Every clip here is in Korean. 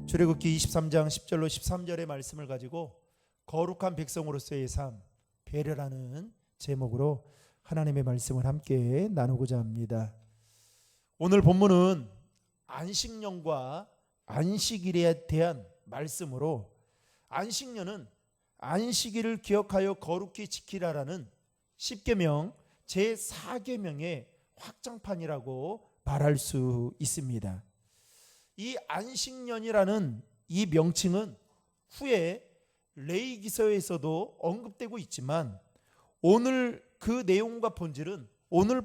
출애굽기 23장 10절로 13절의 말씀을 가지고 거룩한 백성으로서의 삶, 배려라는 제목으로 하나님의 말씀을 함께 나누고자 합니다. 오늘 본문은 안식년과 안식일에 대한 말씀으로, 안식년은 안식일을 기억하여 거룩히 지키라라는 10계명 제4계명의 확장판이라고 말할 수 있습니다. 이 안식년이라는 이 명칭은 후에 레위기서에서도 언급되고 있지만 오늘 그 내용과 본질은 오늘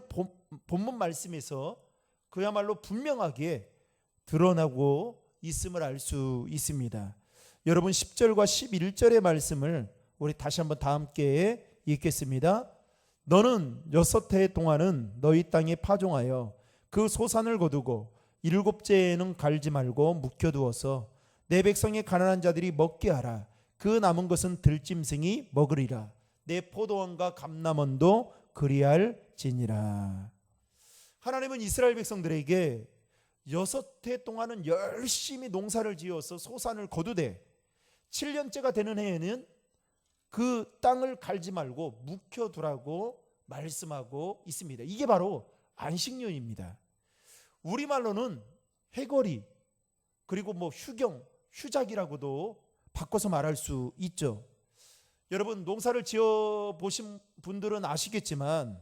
본문 말씀에서 그야말로 분명하게 드러나고 있음을 알 수 있습니다. 여러분 10절과 11절의 말씀을 우리 다시 한번 다 함께 읽겠습니다. 너는 6해 동안은 너희 땅에 파종하여 그 소산을 거두고 7째에는 갈지 말고 묵혀두어서 내 백성의 가난한 자들이 먹게 하라. 그 남은 것은 들짐승이 먹으리라. 내 포도원과 감람원도 그리할지니라. 하나님은 이스라엘 백성들에게 6해 동안은 열심히 농사를 지어서 소산을 거두되 7년째가 되는 해에는 그 땅을 갈지 말고 묵혀두라고 말씀하고 있습니다. 이게 바로 안식년입니다. 우리말로는 해거리, 그리고 휴경, 휴작이라고도 바꿔서 말할 수 있죠. 여러분 농사를 지어 보신 분들은 아시겠지만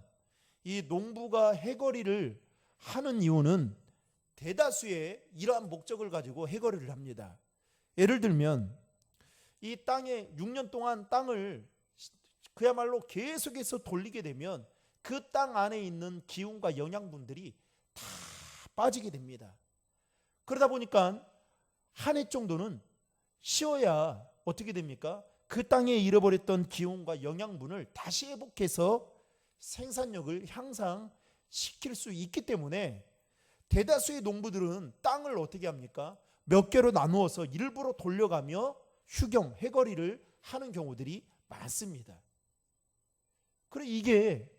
이 농부가 해거리를 하는 이유는 대다수의 이러한 목적을 가지고 해거리를 합니다. 예를 들면 이 땅에 6년 동안 땅을 그야말로 계속해서 돌리게 되면 그 땅 안에 있는 기운과 영양분들이 다 빠지게 됩니다. 그러다 보니까 한 해 정도는 쉬어야 어떻게 됩니까? 그 땅에 잃어버렸던 기운과 영양분을 다시 회복해서 생산력을 향상시킬 수 있기 때문에 대다수의 농부들은 땅을 어떻게 합니까? 몇 개로 나누어서 일부러 돌려가며 휴경, 해거리를 하는 경우들이 많습니다. 그래 이게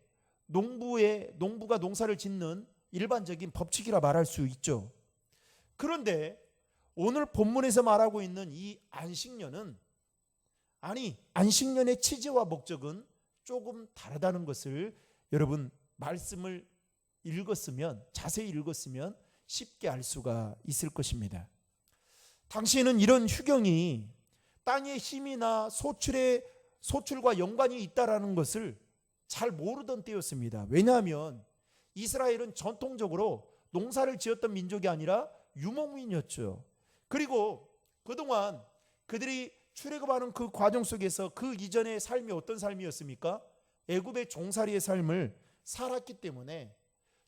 농부가 농사를 짓는 일반적인 법칙이라 말할 수 있죠. 그런데 오늘 본문에서 말하고 있는 이 안식년은 안식년의 취지와 목적은 조금 다르다는 것을 여러분 말씀을 자세히 읽었으면 쉽게 알 수가 있을 것입니다. 당시에는 이런 휴경이 땅의 힘이나 소출과 연관이 있다라는 것을 잘 모르던 때였습니다. 왜냐하면 이스라엘은 전통적으로 농사를 지었던 민족이 아니라 유목민이었죠. 그리고 그동안 그들이 출애굽하는 그 과정 속에서 그 이전의 삶이 어떤 삶이었습니까? 애굽의 종살이의 삶을 살았기 때문에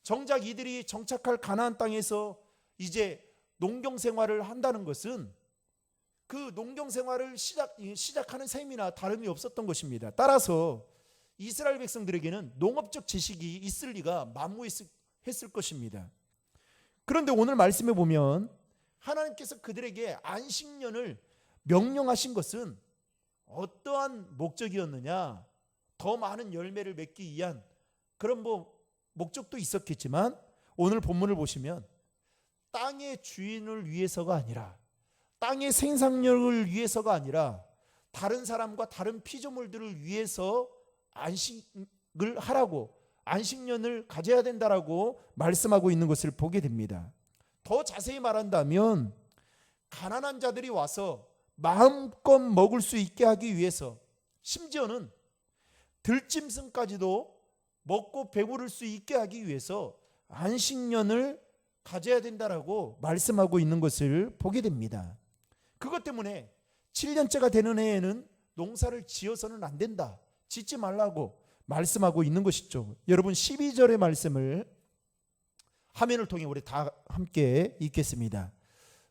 정작 이들이 정착할 가나안 땅에서 이제 농경 생활을 한다는 것은 그 농경 생활을 시작하는 셈이나 다름이 없었던 것입니다. 따라서 이스라엘 백성들에게는 농업적 지식이 있을 리가 만무했을 것입니다. 그런데 오늘 말씀에 보면 하나님께서 그들에게 안식년을 명령하신 것은 어떠한 목적이었느냐? 더 많은 열매를 맺기 위한 그런 목적도 있었겠지만 오늘 본문을 보시면 땅의 주인을 위해서가 아니라, 땅의 생산력을 위해서가 아니라 다른 사람과 다른 피조물들을 위해서 안식을 하라고, 안식년을 가져야 된다라고 말씀하고 있는 것을 보게 됩니다. 더 자세히 말한다면 가난한 자들이 와서 마음껏 먹을 수 있게 하기 위해서, 심지어는 들짐승까지도 먹고 배부를 수 있게 하기 위해서 안식년을 가져야 된다라고 말씀하고 있는 것을 보게 됩니다. 그것 때문에 7년째가 되는 해에는 농사를 지어서는 안 된다, 짓지 말라고 말씀하고 있는 것이죠. 여러분 12절의 말씀을 화면을 통해 우리 다 함께 읽겠습니다.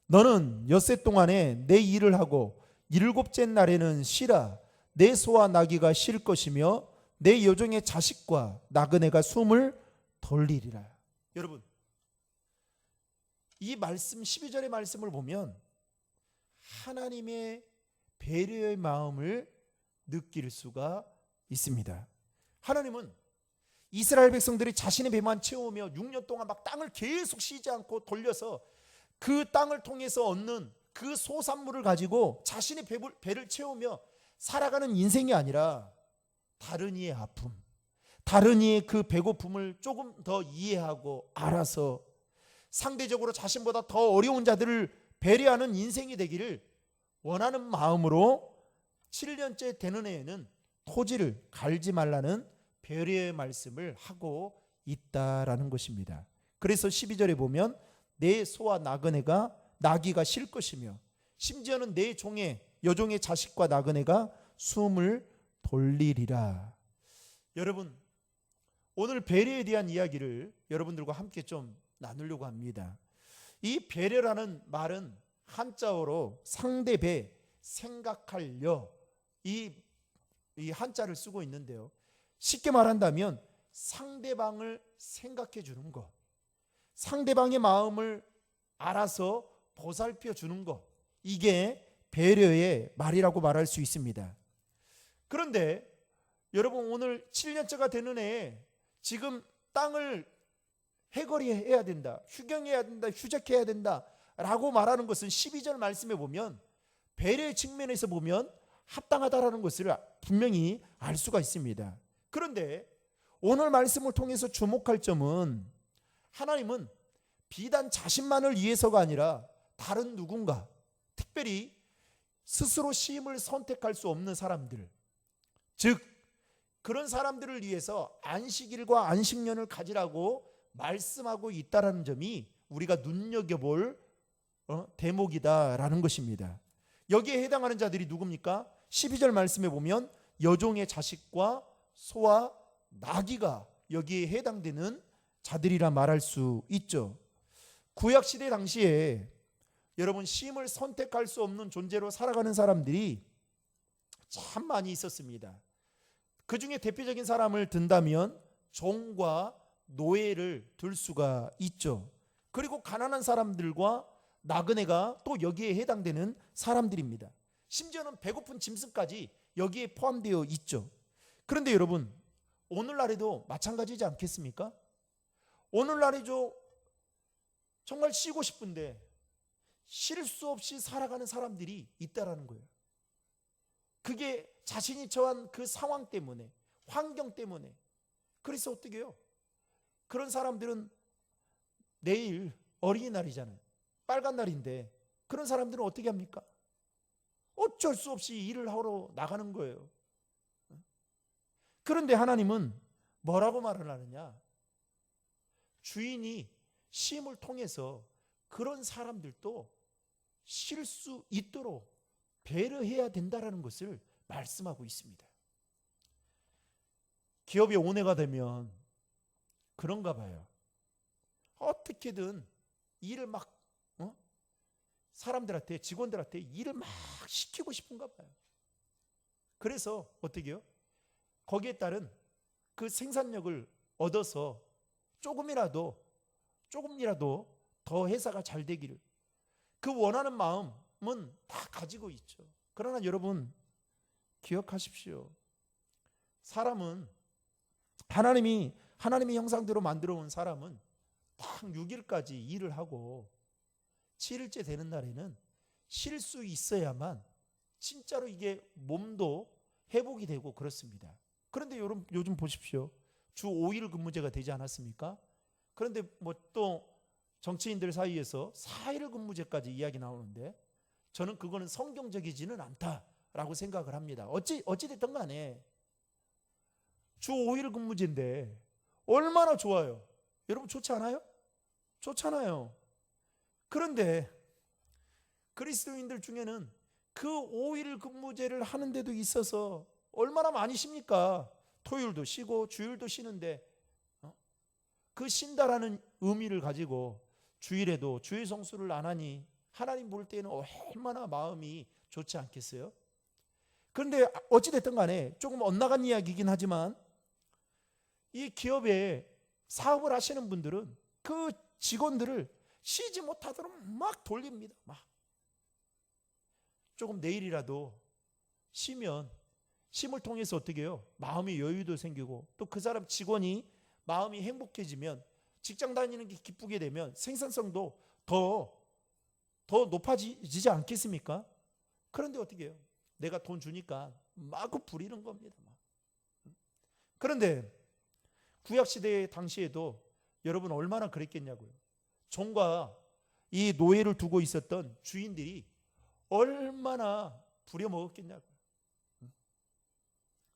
너는 엿새 동안에 내 일을 하고 7째 날에는 쉬라. 내 소와 나귀가 쉴 것이며 내 여종의 자식과 나그네가 숨을 돌리리라. 여러분 이 말씀 12절의 말씀을 보면 하나님의 배려의 마음을 느낄 수가 있습니다. 하나님은 이스라엘 백성들이 자신의 배만 채우며 6년 동안 막 땅을 계속 쉬지 않고 돌려서 그 땅을 통해서 얻는 그 소산물을 가지고 자신의 배를 채우며 살아가는 인생이 아니라 다른 이의 아픔, 다른 이의 그 배고픔을 조금 더 이해하고 알아서 상대적으로 자신보다 더 어려운 자들을 배려하는 인생이 되기를 원하는 마음으로 7년째 되는 해에는 토지를 갈지 말라는 배려의 말씀을 하고 있다라는 것입니다. 그래서 12절에 보면 내 소와 나귀가 쉴 것이며 심지어는 내 여종의 자식과 나그네가 숨을 돌리리라. 여러분, 오늘 배려에 대한 이야기를 여러분들과 함께 좀 나누려고 합니다. 이 배려라는 말은 한자어로 상대배, 생각하려 이 한자를 쓰고 있는데요. 쉽게 말한다면 상대방을 생각해 주는 것, 상대방의 마음을 알아서 보살펴 주는 것, 이게 배려의 말이라고 말할 수 있습니다. 그런데 여러분, 오늘 7년째가 되는 해에 지금 땅을 해거리해야 된다, 휴경해야 된다, 휴적해야 된다 라고 말하는 것은 12절 말씀에 보면 배려의 측면에서 보면 합당하다라는 것을 분명히 알 수가 있습니다. 그런데 오늘 말씀을 통해서 주목할 점은 하나님은 비단 자신만을 위해서가 아니라 다른 누군가, 특별히 스스로 쉼을 선택할 수 없는 사람들, 즉 그런 사람들을 위해서 안식일과 안식년을 가지라고 말씀하고 있다는 점이 우리가 눈여겨볼 대목이다라는 것입니다. 여기에 해당하는 자들이 누굽니까? 12절 말씀에 보면 여종의 자식과 소와 나귀가 여기에 해당되는 자들이라 말할 수 있죠. 구약시대 당시에 여러분, 쉼을 선택할 수 없는 존재로 살아가는 사람들이 참 많이 있었습니다. 그 중에 대표적인 사람을 든다면 종과 노예를 들 수가 있죠. 그리고 가난한 사람들과 나그네가 또 여기에 해당되는 사람들입니다. 심지어는 배고픈 짐승까지 여기에 포함되어 있죠. 그런데 여러분, 오늘날에도 마찬가지지 않겠습니까? 오늘날에도 정말 쉬고 싶은데 쉴 수 없이 살아가는 사람들이 있다라는 거예요. 그게 자신이 처한 그 상황 때문에, 환경 때문에. 그래서 어떻게 해요? 그런 사람들은 내일 어린이날이잖아요. 빨간 날인데 그런 사람들은 어떻게 합니까? 어쩔 수 없이 일을 하러 나가는 거예요. 그런데 하나님은 뭐라고 말을 하느냐? 주인이 쉼을 통해서 그런 사람들도 쉴 수 있도록 배려해야 된다는 것을 말씀하고 있습니다. 기업이 온해가 되면 그런가 봐요. 어떻게든 일을 막 사람들한테, 직원들한테 일을 막 시키고 싶은가 봐요. 그래서 어떻게 해요? 거기에 따른 그 생산력을 얻어서 조금이라도 더 회사가 잘 되기를, 그 원하는 마음은 다 가지고 있죠. 그러나 여러분, 기억하십시오. 사람은 하나님의 형상대로 만들어 온 사람은 딱 6일까지 일을 하고 7일째 되는 날에는 쉴 수 있어야만 진짜로 이게 몸도 회복이 되고 그렇습니다. 그런데 여러분, 요즘 보십시오. 주 5일 근무제가 되지 않았습니까? 그런데 또 정치인들 사이에서 4일 근무제까지 이야기 나오는데 저는 그거는 성경적이지는 않다라고 생각을 합니다. 어찌됐든 간에 주 5일 근무제인데 얼마나 좋아요. 여러분, 좋지 않아요? 좋잖아요. 그런데 그리스도인들 중에는 그 5일 근무제를 하는 데도 있어서 얼마나 많이 쉽니까? 토요일도 쉬고 주일도 쉬는데 그 쉰다라는 의미를 가지고 주일에도 주일 성수를 안 하니 하나님 볼 때는 얼마나 마음이 좋지 않겠어요? 그런데 어찌됐든 간에 조금 엇나간 이야기이긴 하지만 이 기업에 사업을 하시는 분들은 그 직원들을 쉬지 못하도록 막 돌립니다. 막 조금 내일이라도 쉬면 쉼을 통해서 어떻게 해요? 마음의 여유도 생기고 또 그 사람 직원이 마음이 행복해지면 직장 다니는 게 기쁘게 되면 생산성도 더 더 높아지지 않겠습니까? 그런데 어떻게 해요? 내가 돈 주니까 마구 부리는 겁니다. 그런데 구약시대 당시에도 여러분 얼마나 그랬겠냐고요. 종과 이 노예를 두고 있었던 주인들이 얼마나 부려먹었겠냐고요.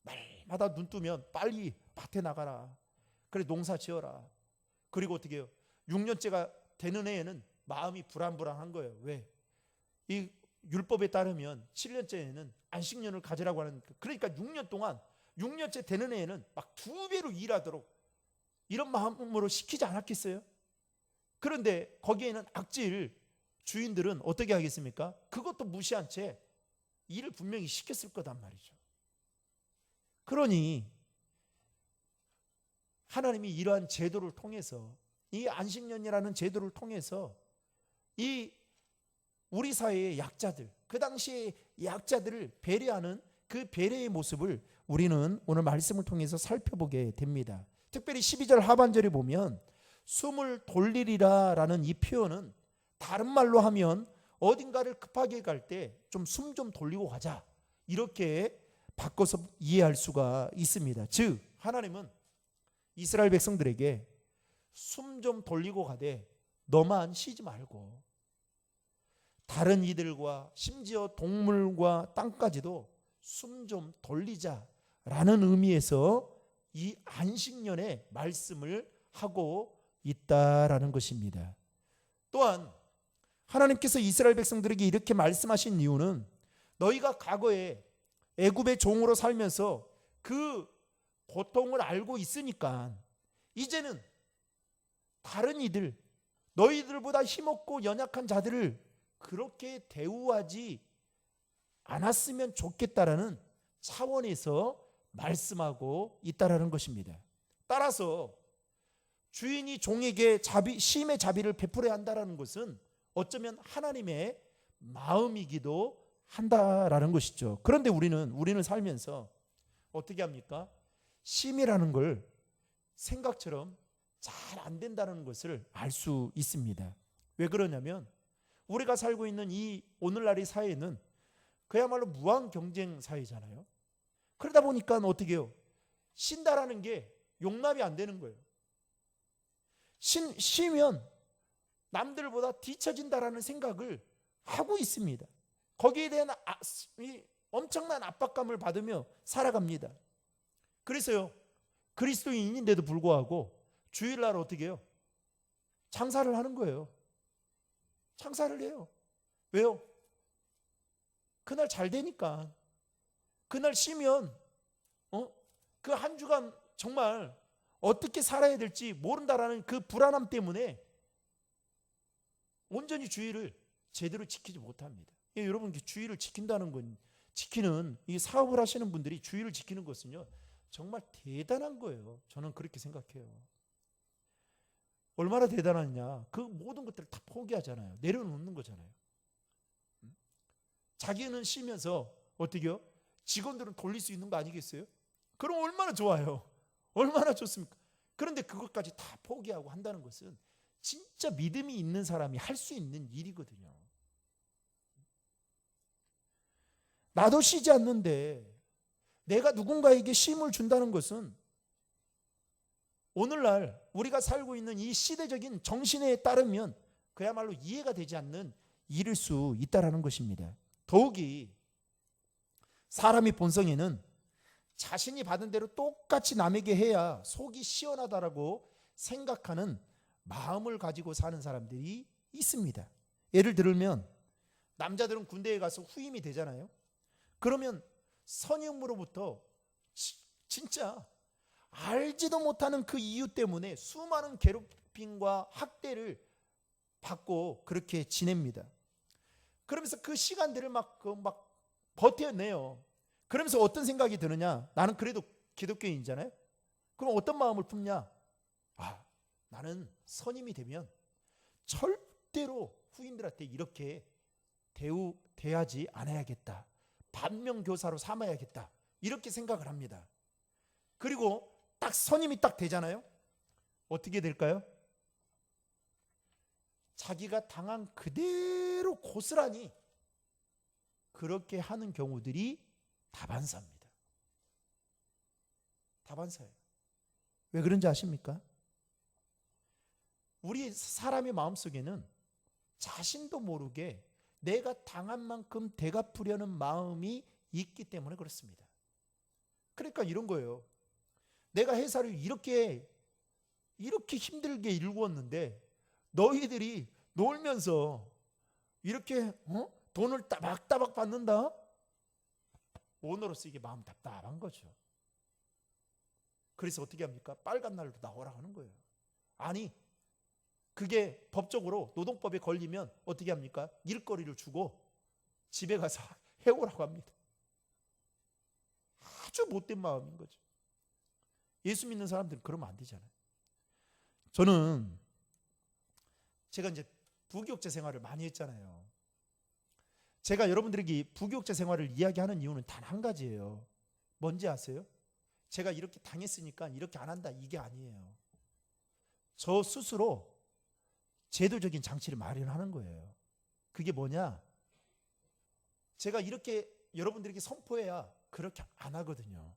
날마다 눈 뜨면 빨리 밭에 나가라. 그래 농사 지어라. 그리고 어떻게 해요? 6년째가 되는 해에는 마음이 불안불안한 거예요. 왜? 이 율법에 따르면 7년째에는 안식년을 가지라고 하는, 그러니까 6년 동안 6년째 되는 해에는 막 2배로 일하도록 이런 마음으로 시키지 않았겠어요? 그런데 거기에는 악질 주인들은 어떻게 하겠습니까? 그것도 무시한 채 일을 분명히 시켰을 거단 말이죠. 그러니 하나님이 이러한 제도를 통해서, 이 안식년이라는 제도를 통해서 이 우리 사회의 약자들, 그 당시의 약자들을 배려하는 그 배려의 모습을 우리는 오늘 말씀을 통해서 살펴보게 됩니다. 특별히 12절 하반절에 보면 숨을 돌리리라 라는 이 표현은 다른 말로 하면 어딘가를 급하게 갈 때 좀 숨 좀 돌리고 가자, 이렇게 바꿔서 이해할 수가 있습니다. 즉 하나님은 이스라엘 백성들에게 숨 좀 돌리고 가되 너만 쉬지 말고 다른 이들과 심지어 동물과 땅까지도 숨 좀 돌리자라는 의미에서 이 안식년의 말씀을 하고 있다라는 것입니다. 또한 하나님께서 이스라엘 백성들에게 이렇게 말씀하신 이유는 너희가 과거에 애굽의 종으로 살면서 그 고통을 알고 있으니까 이제는 다른 이들, 너희들보다 힘없고 연약한 자들을 그렇게 대우하지 않았으면 좋겠다라는 차원에서 말씀하고 있다라는 것입니다. 따라서 주인이 종에게 심의 자비를 베풀어야 한다라는 것은 어쩌면 하나님의 마음이기도 한다라는 것이죠. 그런데 우리는 살면서 어떻게 합니까? 심이라는 걸 생각처럼 잘 안 된다는 것을 알 수 있습니다. 왜 그러냐면 우리가 살고 있는 이 오늘날의 사회는 그야말로 무한 경쟁 사회잖아요. 그러다 보니까 어떻게 해요? 쉰다라는 게 용납이 안 되는 거예요. 쉬면 남들보다 뒤처진다라는 생각을 하고 있습니다. 거기에 대한 엄청난 압박감을 받으며 살아갑니다. 그래서요, 그리스도인인데도 불구하고 주일날 어떻게 해요? 장사를 하는 거예요. 장사를 해요. 왜요? 그날 잘 되니까. 그날 쉬면 그 한 주간 정말 어떻게 살아야 될지 모른다라는 그 불안함 때문에 온전히 주일을 제대로 지키지 못합니다. 여러분, 주일을 지킨다는 건, 지키는 이 사업을 하시는 분들이 주일을 지키는 것은요 정말 대단한 거예요. 저는 그렇게 생각해요. 얼마나 대단하냐? 그 모든 것들을 다 포기하잖아요. 내려놓는 거잖아요. 자기는 쉬면서 어떻게 해요? 직원들은 돌릴 수 있는 거 아니겠어요? 그럼 얼마나 좋아요. 얼마나 좋습니까? 그런데 그것까지 다 포기하고 한다는 것은 진짜 믿음이 있는 사람이 할 수 있는 일이거든요. 나도 쉬지 않는데 내가 누군가에게 쉼을 준다는 것은 오늘날 우리가 살고 있는 이 시대적인 정신에 따르면 그야말로 이해가 되지 않는 일일 수 있다는 것입니다. 더욱이 사람의 본성에는 자신이 받은 대로 똑같이 남에게 해야 속이 시원하다라고 생각하는 마음을 가지고 사는 사람들이 있습니다. 예를 들면 남자들은 군대에 가서 후임이 되잖아요. 그러면 선임으로부터 진짜 알지도 못하는 그 이유 때문에 수많은 괴롭힘과 학대를 받고 그렇게 지냅니다. 그러면서 그 시간들을 막 버텨내요. 그러면서 어떤 생각이 드느냐? 나는 그래도 기독교인이잖아요. 그럼 어떤 마음을 품냐? 나는 선임이 되면 절대로 후임들한테 이렇게 대하지 않아야겠다. 반면교사로 삼아야겠다. 이렇게 생각을 합니다. 그리고 딱 선임이 딱 되잖아요. 어떻게 될까요? 자기가 당한 그대로 고스란히 그렇게 하는 경우들이 다반사입니다. 다반사예요. 왜 그런지 아십니까? 우리 사람의 마음속에는 자신도 모르게 내가 당한 만큼 되갚으려는 마음이 있기 때문에 그렇습니다. 그러니까 이런 거예요. 내가 회사를 이렇게 힘들게 일구었는데 너희들이 놀면서 이렇게 돈을 따박따박 받는다? 오너로서 이게 마음 답답한 거죠. 그래서 어떻게 합니까? 빨간 날도 나오라 하는 거예요. 아니, 그게 법적으로 노동법에 걸리면 어떻게 합니까? 일거리를 주고 집에 가서 해오라고 합니다. 아주 못된 마음인 거죠. 예수 믿는 사람들은 그러면 안 되잖아요. 저는 제가 이제 부교육자 생활을 많이 했잖아요. 제가 여러분들에게 부교육자 생활을 이야기하는 이유는 단 한 가지예요. 뭔지 아세요? 제가 이렇게 당했으니까 이렇게 안 한다, 이게 아니에요. 저 스스로 제도적인 장치를 마련하는 거예요. 그게 뭐냐? 제가 이렇게 여러분들에게 선포해야 그렇게 안 하거든요.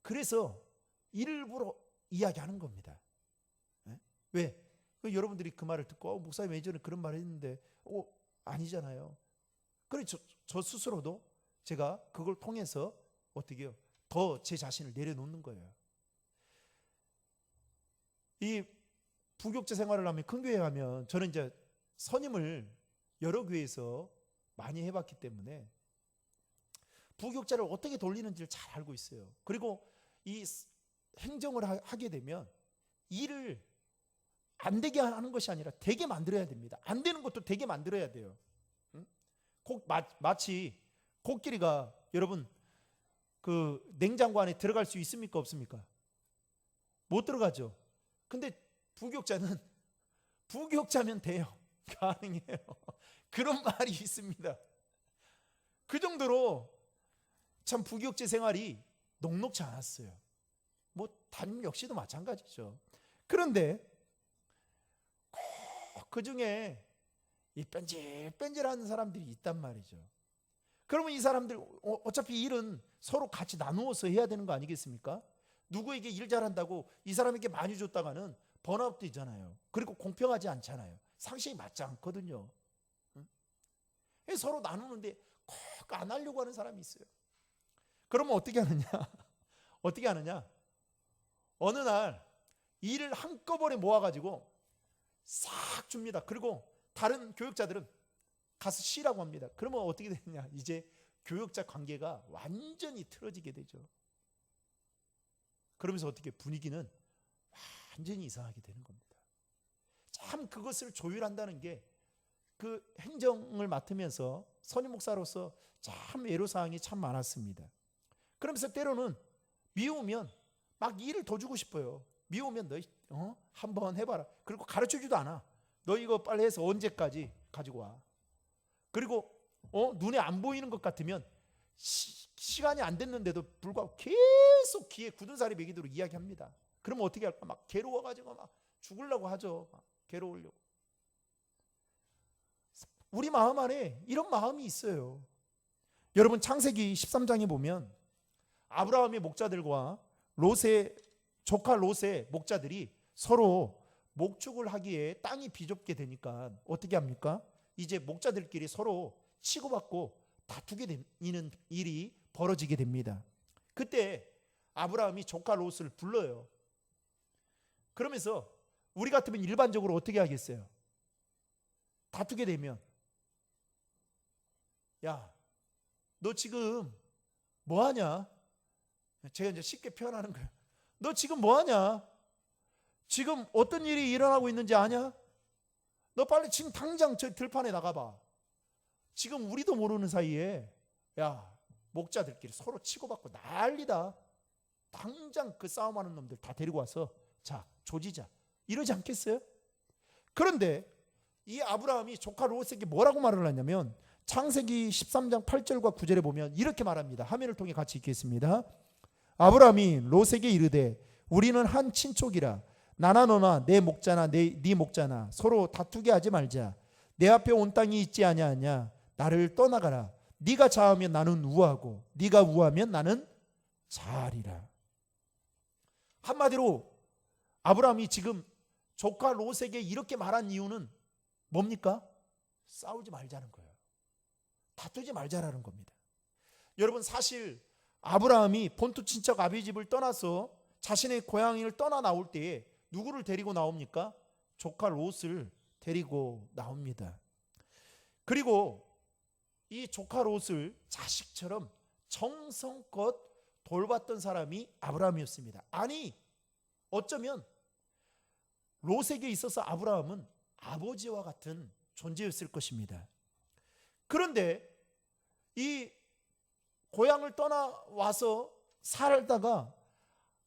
그래서 일부러 이야기하는 겁니다. 네? 왜? 여러분들이 그 말을 듣고 목사님 예전에 그런 말을 했는데 아니잖아요. 그래서 저 스스로도 제가 그걸 통해서 어떻게 해요? 더 제 자신을 내려놓는 거예요. 이 부교육자 생활을 하면, 큰 교회 가면, 저는 이제 선임을 여러 교회에서 많이 해봤기 때문에 부교육자를 어떻게 돌리는지를 잘 알고 있어요. 그리고 이 행정을 하게 되면 일을 안 되게 하는 것이 아니라 되게 만들어야 됩니다. 안 되는 것도 되게 만들어야 돼요. 마치 코끼리가 여러분 그 냉장고 안에 들어갈 수 있습니까? 없습니까? 못 들어가죠. 근데 부교육자면 돼요. 가능해요. 그런 말이 있습니다. 그 정도로 참 부교육자 생활이 녹록지 않았어요. 뭐 담임 역시도 마찬가지죠. 그런데 그 중에 이 뺀질뺀질하는 사람들이 있단 말이죠. 그러면 이 사람들 어차피 일은 서로 같이 나누어서 해야 되는 거 아니겠습니까? 누구에게 일 잘한다고 이 사람에게 많이 줬다가는 번아웃 되잖아요. 그리고 공평하지 않잖아요. 상식이 맞지 않거든요. 서로 나누는데 꼭 안 하려고 하는 사람이 있어요. 그러면 어떻게 하느냐? 어떻게 하느냐? 어느 날 일을 한꺼번에 모아가지고 싹 줍니다. 그리고 다른 교육자들은 가서 쉬라고 합니다. 그러면 어떻게 되느냐? 이제 교육자 관계가 완전히 틀어지게 되죠. 그러면서 어떻게 분위기는 완전히 이상하게 되는 겁니다. 참 그것을 조율한다는 게 그 행정을 맡으면서 선임 목사로서 참 애로사항이 참 많았습니다. 그러면서 때로는 미우면 막 일을 더 주고 싶어요. 미우면 너 한번 해봐라. 그리고 가르쳐주지도 않아. 너 이거 빨리 해서 언제까지 가지고 와. 그리고 눈에 안 보이는 것 같으면 시간이 안 됐는데도 불구하고 계속 귀에 굳은 살이 매기도록 이야기합니다. 그러면 어떻게 할까? 막 괴로워가지고 막 죽으려고 하죠. 막 괴로우려고. 우리 마음 안에 이런 마음이 있어요. 여러분 창세기 13장에 보면 아브라함의 목자들과 조카 롯의 목자들이 서로 목축을 하기에 땅이 비좁게 되니까 어떻게 합니까? 이제 목자들끼리 서로 치고받고 다투게 되는 일이 벌어지게 됩니다. 그때 아브라함이 조카 롯을 불러요. 그러면서 우리 같으면 일반적으로 어떻게 하겠어요? 다투게 되면 야, 너 지금 뭐 하냐? 제가 이제 쉽게 표현하는 거예요. 너 지금 뭐 하냐? 지금 어떤 일이 일어나고 있는지 아냐? 너 빨리 지금 당장 저 들판에 나가봐. 지금 우리도 모르는 사이에 야, 목자들끼리 서로 치고받고 난리다. 당장 그 싸움하는 놈들 다 데리고 와서 자, 조지자. 이러지 않겠어요? 그런데 이 아브라함이 조카 롯에게 뭐라고 말을 하냐면 창세기 13장 8절과 9절에 보면 이렇게 말합니다. 화면을 통해 같이 읽겠습니다. 아브라함이 롯에게 이르되 우리는 한 친족이라 나나 너나 내 목자나 네 목자나 서로 다투게 하지 말자. 내 앞에 온 땅이 있지 아니하냐. 나를 떠나가라. 네가 좌하면 나는 우하고 네가 우하면 나는 좌하리라. 한마디로 아브라함이 지금 조카 롯에게 이렇게 말한 이유는 뭡니까? 싸우지 말자는 거예요. 다투지 말자라는 겁니다. 여러분, 사실 아브라함이 본토 친척 아비 집을 떠나서 자신의 고향을 떠나 나올 때에 누구를 데리고 나옵니까? 조카 롯을 데리고 나옵니다. 그리고 이 조카 롯을 자식처럼 정성껏 돌봤던 사람이 아브라함이었습니다. 아니, 어쩌면 롯에게 있어서 아브라함은 아버지와 같은 존재였을 것입니다. 그런데 이 고향을 떠나와서 살다가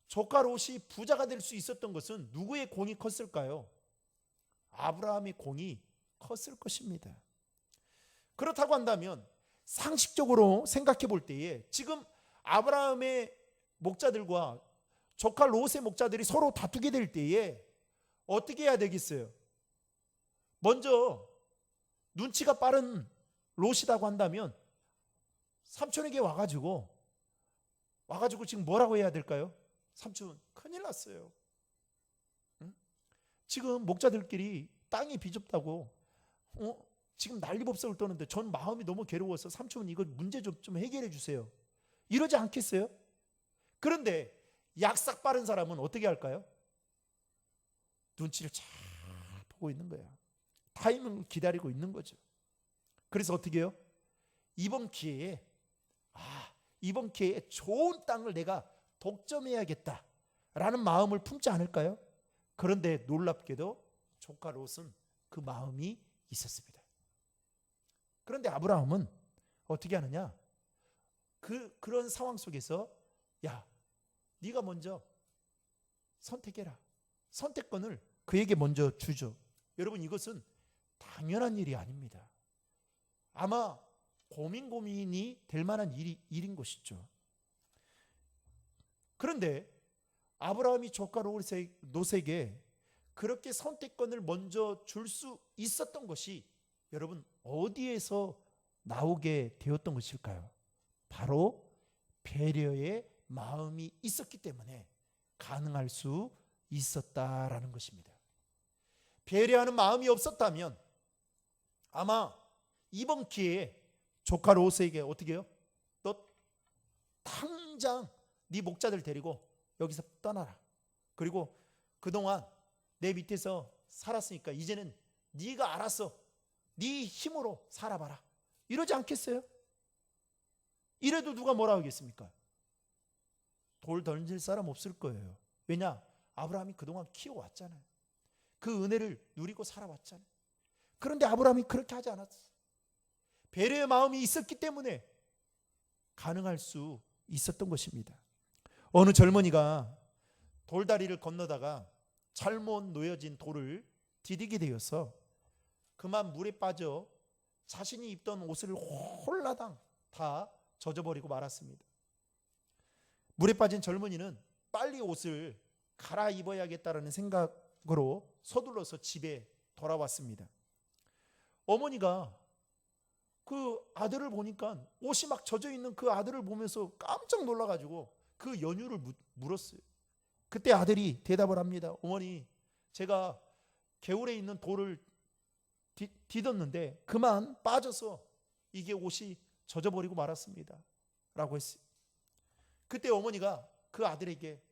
조카 롯이 부자가 될 수 있었던 것은 누구의 공이 컸을까요? 아브라함의 공이 컸을 것입니다. 그렇다고 한다면 상식적으로 생각해 볼 때에 지금 아브라함의 목자들과 조카 롯의 목자들이 서로 다투게 될 때에 어떻게 해야 되겠어요? 먼저 눈치가 빠른 롯이라고 한다면 삼촌에게 와가지고 지금 뭐라고 해야 될까요? 삼촌, 큰일 났어요. 응? 지금 목자들끼리 땅이 비좁다고 지금 난리법석을 떠는데 전 마음이 너무 괴로워서 삼촌 이거 문제 좀 해결해 주세요. 이러지 않겠어요? 그런데 약삭 빠른 사람은 어떻게 할까요? 눈치를 잘 보고 있는 거야. 타이밍을 기다리고 있는 거죠. 그래서 어떻게 해요? 이번 기회에 좋은 땅을 내가 독점해야겠다라는 마음을 품지 않을까요? 그런데 놀랍게도 조카 롯은 그 마음이 있었습니다. 그런데 아브라함은 어떻게 하느냐? 그런 상황 속에서 야, 네가 먼저 선택해라. 선택권을 그에게 먼저 주죠. 여러분, 이것은 당연한 일이 아닙니다. 아마 고민이 될 만한 일인 것이죠. 그런데 아브라함이 조카 롯에게 그렇게 선택권을 먼저 줄 수 있었던 것이 여러분 어디에서 나오게 되었던 것일까요? 바로 배려의 마음이 있었기 때문에 가능할 수 있었다라는 것입니다. 배려하는 마음이 없었다면 아마 이번 기회에 조카 롯에게 어떻게 해요? 너 당장 네 목자들 데리고 여기서 떠나라. 그리고 그동안 내 밑에서 살았으니까 이제는 네가 알아서 네 힘으로 살아봐라. 이러지 않겠어요? 이래도 누가 뭐라 하겠습니까? 돌 던질 사람 없을 거예요. 왜냐? 아브라함이 그동안 키워왔잖아요. 그 은혜를 누리고 살아왔잖아요. 그런데 아브라함이 그렇게 하지 않았어요. 배려의 마음이 있었기 때문에 가능할 수 있었던 것입니다. 어느 젊은이가 돌다리를 건너다가 잘못 놓여진 돌을 디디게 되어서 그만 물에 빠져 자신이 입던 옷을 홀라당 다 젖어버리고 말았습니다. 물에 빠진 젊은이는 빨리 옷을 갈아입어야겠다는 생각으로 서둘러서 집에 돌아왔습니다. 어머니가 그 아들을 보니까 옷이 막 젖어 있는 그 아들을 보면서 깜짝 놀라가지고 그 연유를 물었어요. 그때 아들이 대답을 합니다. 어머니, 제가 개울에 있는 돌을 디뎠는데 그만 빠져서 이게 옷이 젖어버리고 말았습니다. 라고 했어요. 그때 어머니가 그 아들에게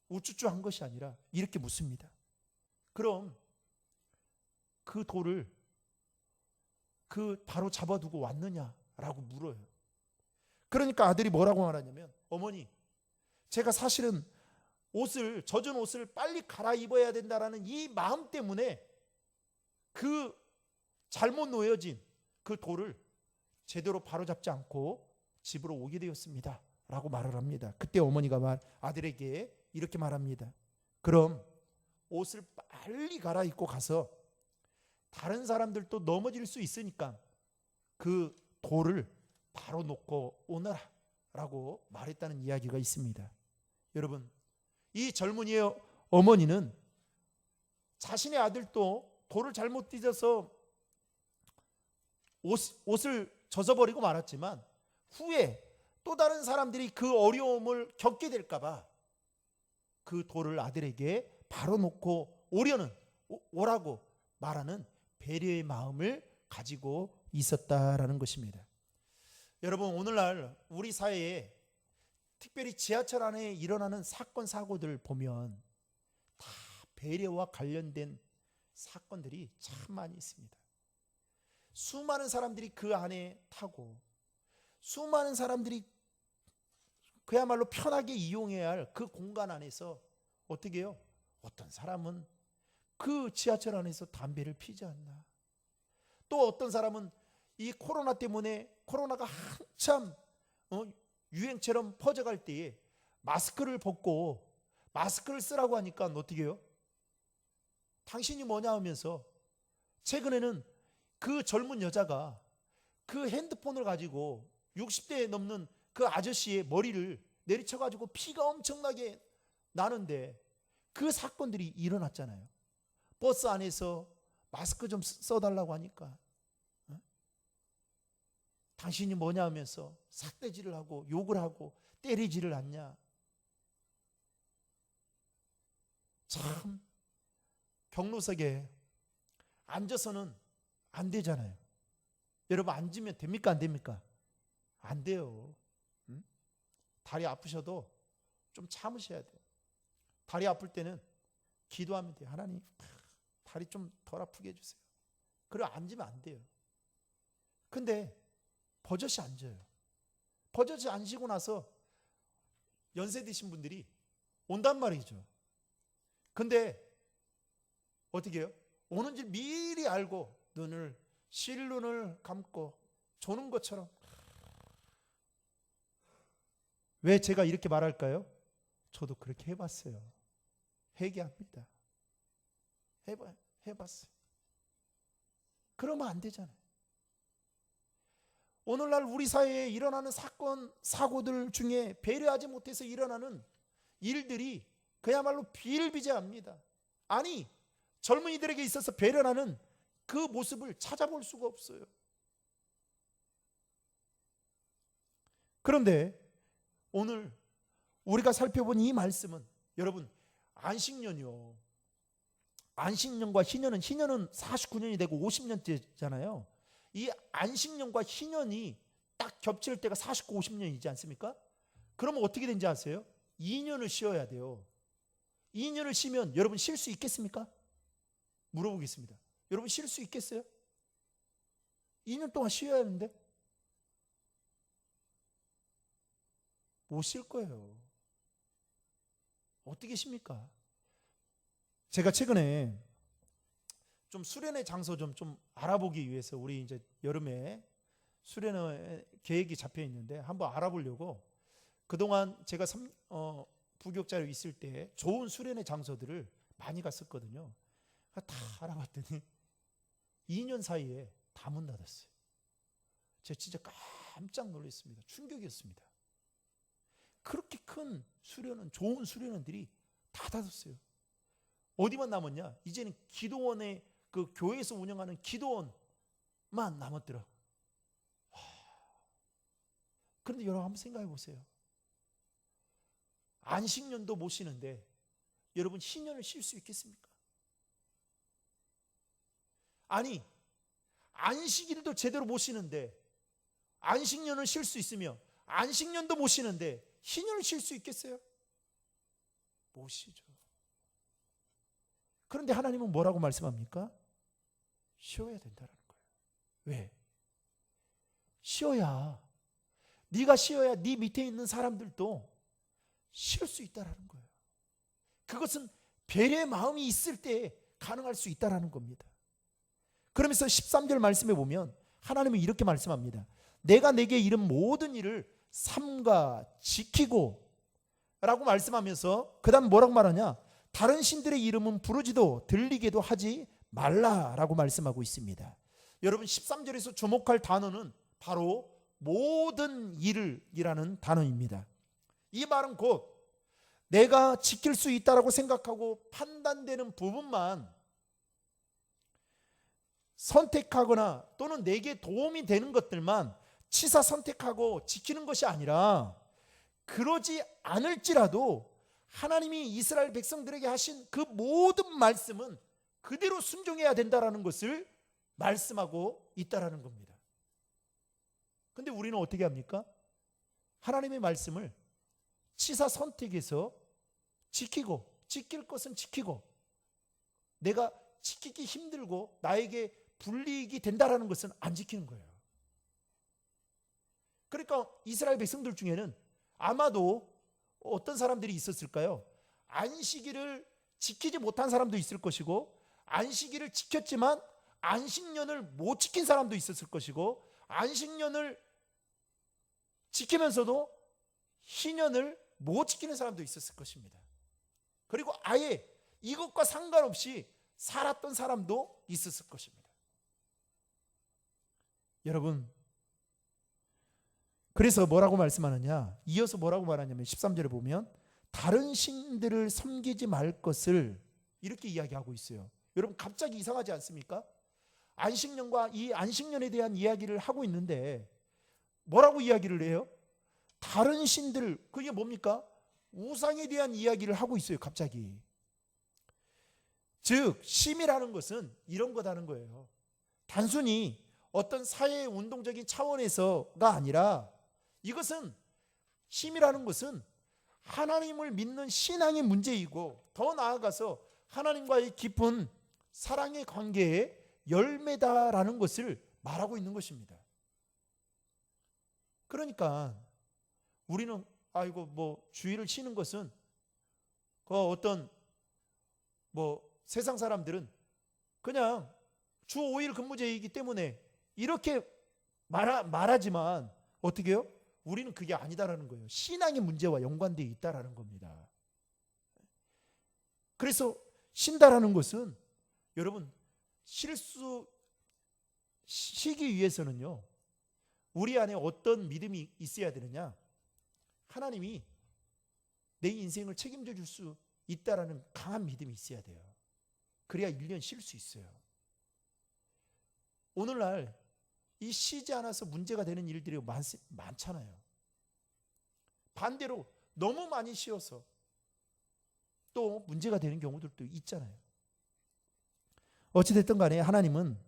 우쭈쭈 한 것이 아니라 이렇게 묻습니다. 그럼 그 돌을 바로 잡아두고 왔느냐라고 물어요. 그러니까 아들이 뭐라고 말하냐면 어머니, 제가 사실은 젖은 옷을 빨리 갈아입어야 된다라는 이 마음 때문에 그 잘못 놓여진 그 돌을 제대로 바로잡지 않고 집으로 오게 되었습니다. 라고 말을 합니다. 그때 어머니가 아들에게 이렇게 말합니다. 그럼 옷을 빨리 갈아입고 가서 다른 사람들도 넘어질 수 있으니까 그 돌을 바로 놓고 오너라 라고 말했다는 이야기가 있습니다. 여러분, 이 젊은이의 어머니는 자신의 아들도 돌을 잘못 뒤져서 옷을 젖어버리고 말았지만 후에 또 다른 사람들이 그 어려움을 겪게 될까 봐 그 돌을 아들에게 바로 놓고 오라고 말하는 배려의 마음을 가지고 있었다라는 것입니다. 여러분, 오늘날 우리 사회에 특별히 지하철 안에 일어나는 사건 사고들 보면 다 배려와 관련된 사건들이 참 많이 있습니다. 수많은 사람들이 그 안에 타고 수많은 사람들이 그야말로 편하게 이용해야 할 그 공간 안에서 어떻게 해요? 어떤 사람은 그 지하철 안에서 담배를 피지 않나. 또 어떤 사람은 이 코로나 때문에 코로나가 한참 유행처럼 퍼져갈 때에 마스크를 벗고 마스크를 쓰라고 하니까 어떻게 해요? 당신이 뭐냐 하면서 최근에는 그 젊은 여자가 그 핸드폰을 가지고 60대 넘는 그 아저씨의 머리를 내리쳐가지고 피가 엄청나게 나는데 그 사건들이 일어났잖아요. 버스 안에서 마스크 좀 써달라고 하니까 당신이 뭐냐 하면서 삿대질을 하고 욕을 하고 때리지를 않냐. 참 경로석에 앉아서는 안 되잖아요. 여러분, 앉으면 됩니까 안 됩니까? 안 돼요. 다리 아프셔도 좀 참으셔야 돼요. 다리 아플 때는 기도하면 돼요. 하나님, 다리 좀 덜 아프게 해주세요. 그리고 앉으면 안 돼요. 근데 버젓이 앉아요. 버젓이 앉으시고 나서 연세 드신 분들이 온단 말이죠. 근데 어떻게 해요? 오는 줄 미리 알고 실눈을 감고 조는 것처럼. 왜 제가 이렇게 말할까요? 저도 그렇게 해봤어요. 회개합니다. 해봤어요. 그러면 안 되잖아요. 오늘날 우리 사회에 일어나는 사건, 사고들 중에 배려하지 못해서 일어나는 일들이 그야말로 비일비재합니다. 아니, 젊은이들에게 있어서 배려하는 그 모습을 찾아볼 수가 없어요. 그런데 오늘 우리가 살펴본 이 말씀은, 여러분, 안식년이요. 안식년과 희년은 49년이 되고 50년째잖아요. 이 안식년과 희년이 딱 겹칠 때가 49, 50년이지 않습니까? 그러면 어떻게 되는지 아세요? 2년을 쉬어야 돼요. 2년을 쉬면 여러분 쉴 수 있겠습니까? 물어보겠습니다. 여러분 쉴 수 있겠어요? 2년 동안 쉬어야 하는데 못 쉴 거예요. 어떻게 쉽니까? 제가 최근에 좀 수련회 장소 좀 알아보기 위해서 우리 이제 여름에 수련회 계획이 잡혀 있는데 한번 알아보려고 그동안 제가 부교육자로 있을 때 좋은 수련회 장소들을 많이 갔었거든요. 다 알아봤더니 2년 사이에 다 문 닫았어요. 제가 진짜 깜짝 놀랐습니다. 충격이었습니다. 그렇게 큰 수련원, 좋은 수련원들이 다 닫았어요. 어디만 남았냐? 이제는 기도원에 그 교회에서 운영하는 기도원만 남았더라고요. 그런데 여러분 한번 생각해 보세요. 안식년도 못 쉬는데 여러분 희년을 쉴 수 있겠습니까? 아니, 안식일도 제대로 못 쉬는데 안식년을 쉴 수 있으며 안식년도 못 쉬는데 희년을 쉴 수 있겠어요? 못 쉬죠. 그런데 하나님은 뭐라고 말씀합니까? 쉬어야 된다는 거예요. 왜? 쉬어야, 네가 쉬어야 네 밑에 있는 사람들도 쉴 수 있다는 거예요. 그것은 배려의 마음이 있을 때 가능할 수 있다는 겁니다. 그러면서 13절 말씀에 보면 하나님은 이렇게 말씀합니다. 내가 내게 이른 모든 일을 삼가 지키고 라고 말씀하면서 그 다음 뭐라고 말하냐? 다른 신들의 이름은 부르지도 들리게도 하지 말라라고 말씀하고 있습니다. 여러분 13절에서 주목할 단어는 바로 모든 일을 이라는 단어입니다. 이 말은 곧 내가 지킬 수 있다라고 생각하고 판단되는 부분만 선택하거나 또는 내게 도움이 되는 것들만 치사 선택하고 지키는 것이 아니라, 그러지 않을지라도 하나님이 이스라엘 백성들에게 하신 그 모든 말씀은 그대로 순종해야 된다라는 것을 말씀하고 있다라는 겁니다. 근데 우리는 어떻게 합니까? 하나님의 말씀을 치사 선택해서 지키고, 지킬 것은 지키고, 내가 지키기 힘들고 나에게 불이익이 된다라는 것은 안 지키는 거예요. 그러니까 이스라엘 백성들 중에는 아마도 어떤 사람들이 있었을까요? 안식일을 지키지 못한 사람도 있을 것이고, 안식일을 지켰지만 안식년을 못 지킨 사람도 있었을 것이고, 안식년을 지키면서도 희년을 못 지키는 사람도 있었을 것입니다. 그리고 아예 이것과 상관없이 살았던 사람도 있었을 것입니다. 여러분, 그래서 뭐라고 말씀하느냐, 이어서 뭐라고 말하냐면 13절에 보면 다른 신들을 섬기지 말 것을 이렇게 이야기하고 있어요. 여러분, 갑자기 이상하지 않습니까? 안식년과 이 안식년에 대한 이야기를 하고 있는데 뭐라고 이야기를 해요? 다른 신들, 그게 뭡니까? 우상에 대한 이야기를 하고 있어요, 갑자기. 즉 심이라는 것은 이런 거다는 거예요. 단순히 어떤 사회 운동적인 차원에서가 아니라, 이것은, 심이라는 것은 하나님을 믿는 신앙의 문제이고, 더 나아가서 하나님과의 깊은 사랑의 관계의 열매다라는 것을 말하고 있는 것입니다. 그러니까 우리는 아이고 뭐 주일을 쉬는 것은 그 어떤 뭐 세상 사람들은 그냥 주 5일 근무제이기 때문에 이렇게 말하지만 어떻게 해요? 우리는 그게 아니다라는 거예요. 신앙의 문제와 연관되어 있다라는 겁니다. 그래서 쉰다라는 것은 여러분, 쉬기 위해서는요, 우리 안에 어떤 믿음이 있어야 되느냐? 하나님이 내 인생을 책임져 줄 수 있다라는 강한 믿음이 있어야 돼요. 그래야 1년 쉴 수 있어요. 오늘날 이 쉬지 않아서 문제가 되는 일들이 많잖아요. 반대로 너무 많이 쉬어서 또 문제가 되는 경우들도 있잖아요. 어찌됐든 간에 하나님은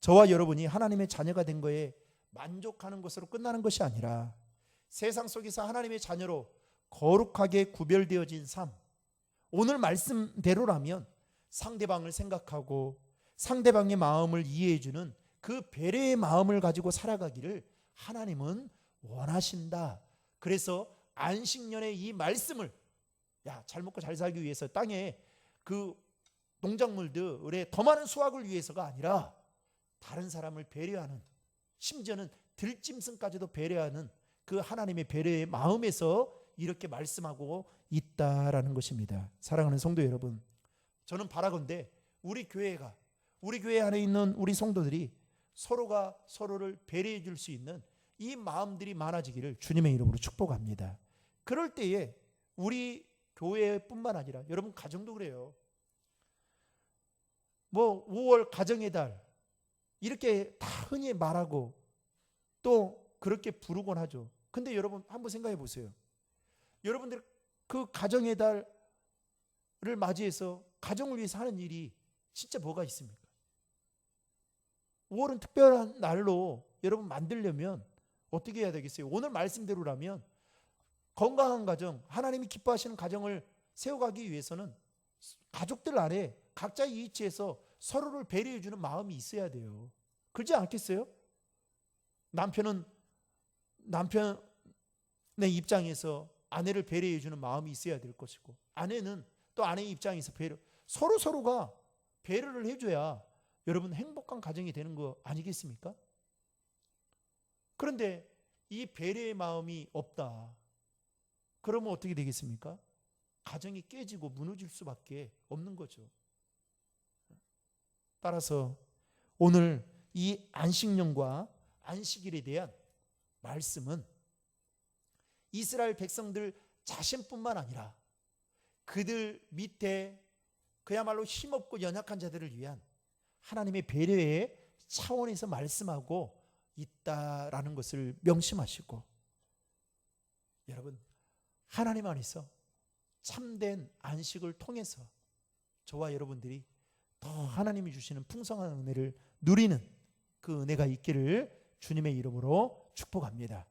저와 여러분이 하나님의 자녀가 된 거에 만족하는 것으로 끝나는 것이 아니라, 세상 속에서 하나님의 자녀로 거룩하게 구별되어진 삶, 오늘 말씀대로라면 상대방을 생각하고 상대방의 마음을 이해해주는 그 배려의 마음을 가지고 살아가기를 하나님은 원하신다. 그래서 안식년의 이 말씀을, 잘 먹고 잘 살기 위해서 땅에 그 농작물들의 더 많은 수확을 위해서가 아니라 다른 사람을 배려하는, 심지어는 들짐승까지도 배려하는 그 하나님의 배려의 마음에서 이렇게 말씀하고 있다라는 것입니다. 사랑하는 성도 여러분, 저는 바라건대 우리 교회 안에 있는 우리 성도들이 서로가 서로를 배려해 줄 수 있는 이 마음들이 많아지기를 주님의 이름으로 축복합니다. 그럴 때에 우리 교회뿐만 아니라 여러분 가정도 그래요. 뭐 5월 가정의 달 이렇게 다 흔히 말하고 또 그렇게 부르곤 하죠. 근데 여러분 한번 생각해 보세요. 여러분들 그 가정의 달을 맞이해서 가정을 위해서 하는 일이 진짜 뭐가 있습니까? 5월은 특별한 날로 여러분 만들려면 어떻게 해야 되겠어요? 오늘 말씀대로라면 건강한 가정, 하나님이 기뻐하시는 가정을 세워가기 위해서는 가족들 안에 각자의 위치에서 서로를 배려해 주는 마음이 있어야 돼요. 그렇지 않겠어요? 남편은 남편의 입장에서 아내를 배려해 주는 마음이 있어야 될 것이고, 아내는 또 아내의 입장에서 서로가 배려를 해줘야 여러분 행복한 가정이 되는 거 아니겠습니까? 그런데 이 배려의 마음이 없다. 그러면 어떻게 되겠습니까? 가정이 깨지고 무너질 수밖에 없는 거죠. 따라서 오늘 이 안식년과 안식일에 대한 말씀은 이스라엘 백성들 자신뿐만 아니라 그들 밑에 그야말로 힘없고 연약한 자들을 위한 하나님의 배려의 차원에서 말씀하고 있다라는 것을 명심하시고, 여러분, 하나님 안에서 참된 안식을 통해서 저와 여러분들이 더 하나님이 주시는 풍성한 은혜를 누리는 그 은혜가 있기를 주님의 이름으로 축복합니다.